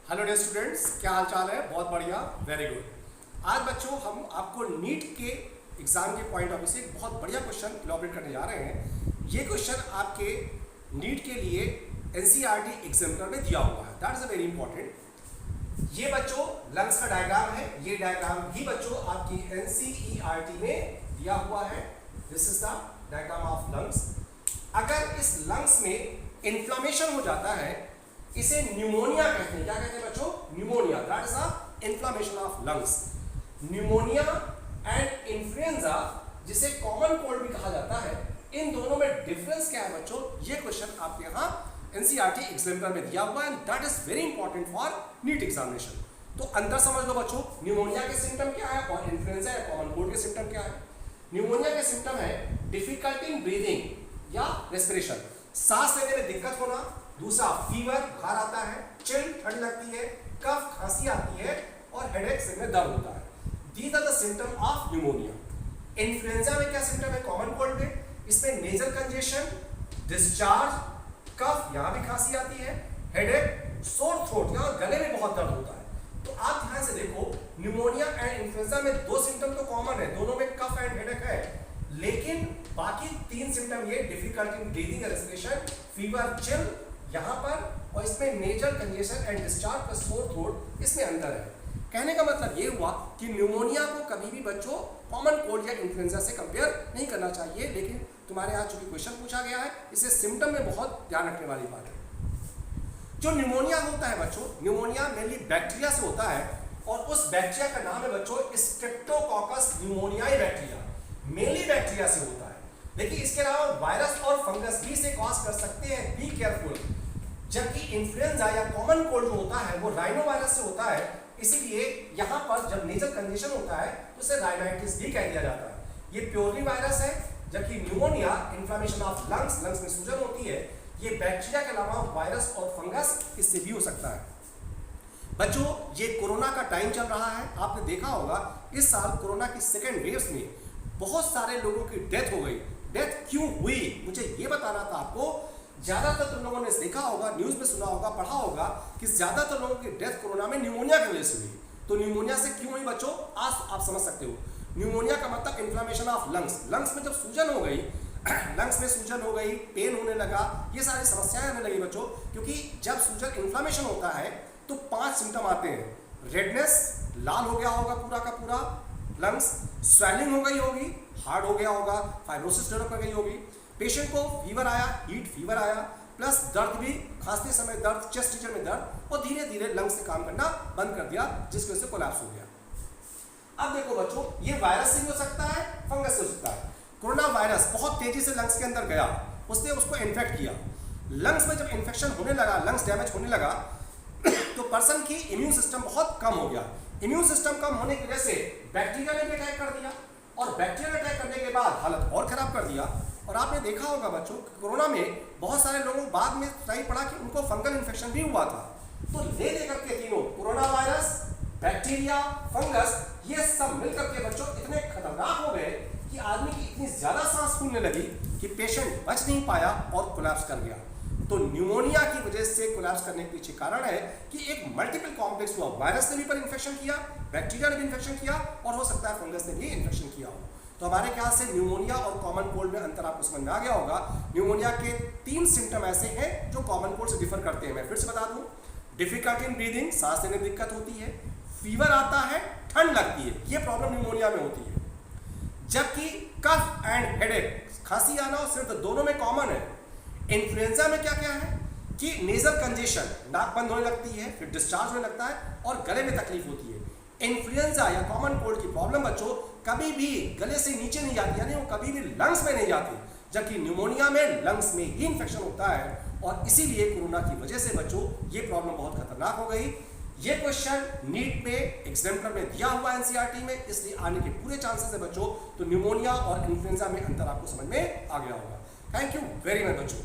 Hello dear students, क्या हाल चाल है? बहुत बढ़िया, वेरी गुड। आज बच्चों हम आपको नीट के एग्जाम के पॉइंट ऑफ व्यू से एक बहुत बढ़िया क्वेश्चन इलॉबरेट करने जा रहे हैं। ये क्वेश्चन आपके नीट के लिए एनसीईआरटी एग्जामिनर में दिया हुआ है, that is a very important. ये बच्चों लंग्स का डायग्राम है, ये डायग्राम भी बच्चों आपकी एनसीईआरटी में दिया हुआ है। This is the diagram of lungs. अगर इस लंग्स में इन्फ्लामेशन हो जाता है, इसे न्यूमोनिया कहते हैं। क्या कहते हैं बच्चों? Pneumonia, that is the inflammation of lungs. Pneumonia and influenza, जिसे कॉमन कोल्ड भी कहा जाता है, इन दोनों में डिफरेंस क्या है बच्चों? ये क्वेश्चन आपके यहाँ एनसीईआरटी एग्जामिनर में दिया हुआ है and that is very important for NEET examination. तो अंतर समझ लो बच्चों, न्यूमोनिया के सिम्टम क्या है और इन्फ्लुएंजा या कॉमन कोल्ड के सिम्टम क्या है। न्यूमोनिया के सिम्टम है डिफिकल्टी इन ब्रीदिंग या रेस्पिरेशन, सांस लेने में दिक्कत होना। दूसरा फीवर, बुखार आता है, चिल, ठंड लगती है, कफ, खांसी आती है और हेडेक, सिर में दर्द होता है। These are the symptom of pneumonia. Influenza में क्या सिम्टम है? कॉमन कोल्ड में इसमें नेजल कंजेशन, डिस्चार्ज, कफ, यहां भी खांसी आती है, हेडेक, सोर थ्रोट, यहां गले में बहुत दर्द होता है। तो आप ध्यान से देखो, न्यूमोनिया एंड इन्फ्लुएंजा में दो सिम्टम तो कॉमन है, दोनों में कफ एंड हेडेक है, लेकिन बाकी तीन सिम्टम ये difficulty in breathing and respiration, fever, chill यहां पर, और इसमें nasal congestion and discharge plus sore throat, इसमें अंतर है। कहने का मतलब ये हुआ कि न्यूमोनिया को कभी भी बच्चों कॉमन कोल्ड या इन्फ्लुएंजा से कंपेयर नहीं करना चाहिए, लेकिन तुम्हारे यहाँ चूंकि क्वेश्चन पूछा गया है, इसे सिम्टम में बहुत ध्यान रखने वाली बात है। जो न्यूमोनिया होता है बच्चों, न्यूमोनिया मेनली बैक्टीरिया से होता है और उस बैक्टीरिया का नाम है बच्चों Streptococcus pneumoniae bacteria, mainly bacteria से होता है। लेकिन इसके अलावा वायरस और फंगस भी इसे कॉज कर सकते हैं, बी केयरफुल। जबकि इन्फ्लुएंजा या कॉमन कोल्ड जो होता है वो राइनो वायरस से होता है, इसीलिए यहां पर जब नेजल कंजेशन होता है तो उसे राइनाइटिस भी कह दिया जाता है। ये प्योरली वायरस है, जबकि pneumonia inflammation of lungs, lungs में सूजन होती है, ये बैक्टीरिया के अलावा वायरस और फंगस इससे भी हो सकता है। बच्चों ये कोरोना का टाइम चल रहा है, आपने देखा होगा इस साल कोरोना की सेकेंड वेव्स में बहुत सारे लोगों की डेथ हो गई। डेथ क्यों हुई मुझे ये बताना था आपको। ज्यादातर तुम लोगों ने देखा होगा, न्यूज में सुना होगा, पढ़ा होगा कि ज्यादातर लोगों की डेथ कोरोना में न्यूमोनिया की वजह से हुई। तो न्यूमोनिया से क्यों हुई बच्चों, आज आप समझ सकते हो। न्यूमोनिया का मतलब इन्फ्लेमेशन ऑफ लंग्स, लंग्स में जब सूजन हो गई, लंग्स में सूजन हो गई, पेन होने लगा, ये सारी समस्याएं आने लगी बच्चों। क्योंकि जब सूजन इन्फ्लेमेशन होता है तो 5 सिम्टम आते हैं। रेडनेस, लाल हो गया होगा पूरा का पूरा लंग्स, स्वेलिंग हो गई होगी, हार्ड हो गया होगा, फाइब्रोसिस डेवलप कर गई होगी, पेशेंट को फीवर आया, हीट फीवर आया, प्लस दर्द भी, खांसते समय दर्द, चेस्ट रीजन में दर्द, और धीरे धीरे लंग्स ने काम करना बंद कर दिया, जिसकी वजह से कोलैप्स हो गया। अब देखो बच्चों, ये वायरस से भी हो सकता है, फंगस से हो सकता है। कोरोना वायरस बहुत तेजी से लंग्स के अंदर गया, उसने उसको इन्फेक्ट किया। लंग्स में जब इन्फेक्शन होने लगा, लंग्स डैमेज होने लगा, तो पर्सन की इम्यून सिस्टम बहुत कम हो गया। इम्यून सिस्टम कम होने की वजह से बैक्टीरिया ने भी अटैक कर दिया, और बैक्टीरिया ने अटैक करने के बाद हालत और खराब कर दिया। और आपने देखा होगा बच्चों, कोरोना में बहुत सारे लोगों बाद में सही पड़ा कि उनको फंगल इन्फेक्शन भी हुआ था। तो ले लेकर के तीनों, कोरोना वायरस, बैक्टीरिया, फंगस, ये सब मिलकर के बच्चों इतने खतरनाक हो गए कि आदमी की इतनी ज्यादा सांस फूलने लगी कि पेशेंट बच नहीं पाया और कोलैप्स कर गया। तो न्यूमोनिया की वजह से कोलैप्स करने के पीछे कारण है कि एक मल्टीपल कॉम्प्लेक्स हुआ, वायरस ने भी पर इन्फेक्शन किया, बैक्टीरिया ने भी इन्फेक्शन किया, और हो सकता है फंगस ने भी इन्फेक्शन किया हो। तो हमारे ख्याल से न्यूमोनिया और कॉमन कोल्ड में अंतर आपको समझ में आ गया होगा। न्यूमोनिया के 3 सिम्टम ऐसे हैं जो कॉमन कोल्ड से डिफर करते हैं। मैं फिर से बता दूं, डिफिकल्टी इन ब्रीदिंग, सांस लेने में दिक्कत होती है, फीवर आता है, ठंड लगती है, ये प्रॉब्लम न्यूमोनिया में होती है। जबकि कफ एंड हेडेक, खांसी आना और सिर दर्द, दोनों में कॉमन है। इन्फ्लुएंजा में क्या क्या है कि नेजल कंजेशन, नाक बंद होने लगती है, फिर डिस्चार्ज होने लगता है और गले में तकलीफ होती है। इन्फ्लुएंजा या कॉमन कोल्ड की प्रॉब्लम बच्चों कभी भी गले से नीचे नहीं जाती, यानी वो कभी भी लंग्स में नहीं जाती। जबकि न्यूमोनिया में लंग्स में ही इन्फेक्शन होता है, और इसीलिए कोरोना की वजह से बच्चों ये प्रॉब्लम बहुत खतरनाक हो गई। ये क्वेश्चन नीट में एग्जामिनर में दिया हुआ एनसीईआरटी में, इसलिए आने के पूरे चांसेस है बच्चों। तो न्यूमोनिया और इन्फ्लुएंजा में अंतर आपको समझ में आ गया होगा। थैंक यू वेरी मच बच्चों।